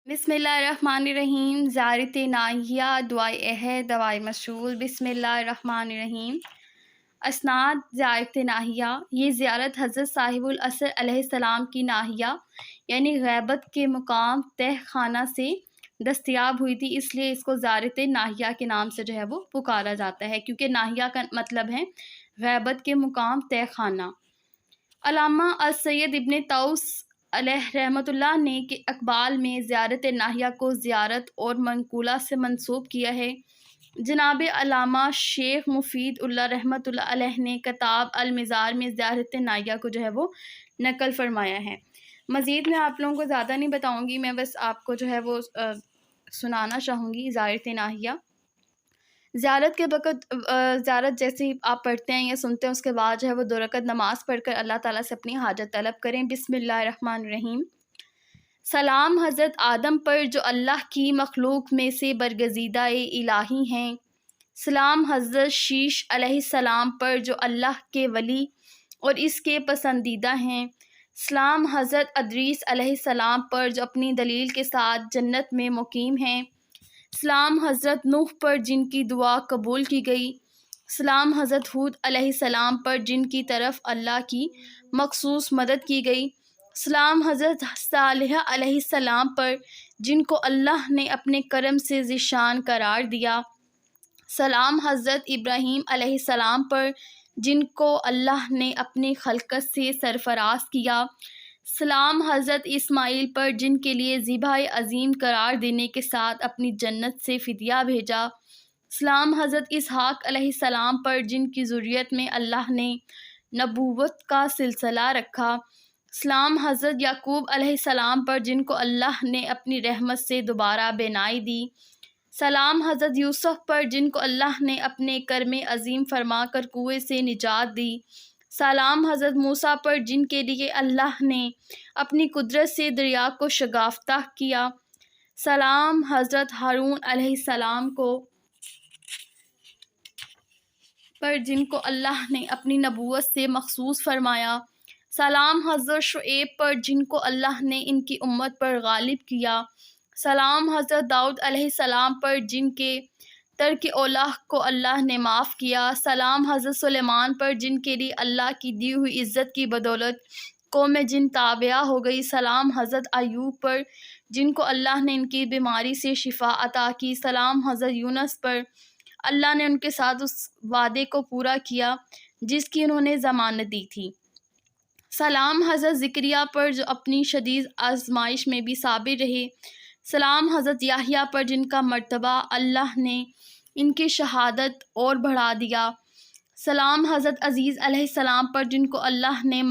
بسم اللہ الرحمن الرحیم. زیارت ناہیہ دعائے عہد دوائے مشہور. بسم اللہ الرحمن الرحیم. اسناد زیارت ناہیہ، یہ زیارت حضرت صاحب العصر علیہ السلام کی ناہیہ یعنی غیبت کے مقام تہ خانہ سے دستیاب ہوئی تھی، اس لیے اس کو زیارت ناہیہ کے نام سے جو ہے وہ پکارا جاتا ہے، کیونکہ ناہیہ کا مطلب ہے غیبت کے مقام تہ خانہ. علامہ السید ابن طاؤس علیہ رحمۃ اللہ نے کہ اقبال میں زیارت ناہیہ کو زیارت اور منقولہ سے منسوب کیا ہے. جناب علامہ شیخ مفید اللہ رحمۃ اللہ علیہ نے کتاب المزار میں زیارت ناہیہ کو جو ہے وہ نقل فرمایا ہے. مزید میں آپ لوگوں کو زیادہ نہیں بتاؤں گی، میں بس آپ کو جو ہے وہ سنانا چاہوں گی زیارت ناہیہ. زیارت کے وقت زیارت جیسے ہی آپ پڑھتے ہیں یا سنتے ہیں، اس کے بعد جو ہے وہ 2 رکعت نماز پڑھ کر اللہ تعالیٰ سے اپنی حاجت طلب کریں. بسم اللہ الرحمن الرحیم. سلام حضرت آدم پر جو اللہ کی مخلوق میں سے برگزیدہ الہی ہیں. سلام حضرت شیش علیہ السلام پر جو اللہ کے ولی اور اس کے پسندیدہ ہیں. سلام حضرت ادریس علیہ السلام پر جو اپنی دلیل کے ساتھ جنت میں مقیم ہیں. سلام حضرت نوح پر جن کی دعا قبول کی گئی. سلام حضرت ہود علیہ السلام پر جن کی طرف اللہ کی مخصوص مدد کی گئی. سلام حضرت صالح علیہ السلام پر جن کو اللہ نے اپنے کرم سے ذیشان قرار دیا. سلام حضرت ابراہیم علیہ السلام پر جن کو اللہ نے اپنی خلقت سے سرفراز کیا. سلام حضرت اسماعیل پر جن کے لیے ذبح عظیم قرار دینے کے ساتھ اپنی جنت سے فدیہ بھیجا. سلام حضرت اسحاق علیہ السلام پر جن کی ذریت میں اللہ نے نبوت کا سلسلہ رکھا. سلام حضرت یعقوب علیہ السلام پر جن کو اللہ نے اپنی رحمت سے دوبارہ بینائی دی. سلام حضرت یوسف پر جن کو اللہ نے اپنے کرم عظیم فرما کر کنویں سے نجات دی. سلام حضرت موسیٰ پر جن کے لیے اللہ نے اپنی قدرت سے دریا کو شگافتہ کیا. سلام حضرت ہارون علیہ السلام پر جن کو اللہ نے اپنی نبوت سے مخصوص فرمایا. سلام حضرت شعیب پر جن کو اللہ نے ان کی امت پر غالب کیا. سلام حضرت داؤد علیہ السلام پر جن کے ترک اولیٰ کو اللہ نے معاف کیا. سلام حضرت سلیمان پر جن کے لیے اللہ کی دی ہوئی عزت کی بدولت قوم جن تابعہ ہو گئی. سلام حضرت ایوب پر جن کو اللہ نے ان کی بیماری سے شفا عطا کی. سلام حضرت یونس پر اللہ نے ان کے ساتھ اس وعدے کو پورا کیا جس کی انہوں نے ضمانت دی تھی. سلام حضرت زکریا پر جو اپنی شدید آزمائش میں بھی صابر رہے. سلام حضرت یحییٰ پر جن کا مرتبہ اللہ نے ان کی شہادت اور بڑھا دیا. سلام حضرت عزیز علیہ السلام پر جن کو اللہ نے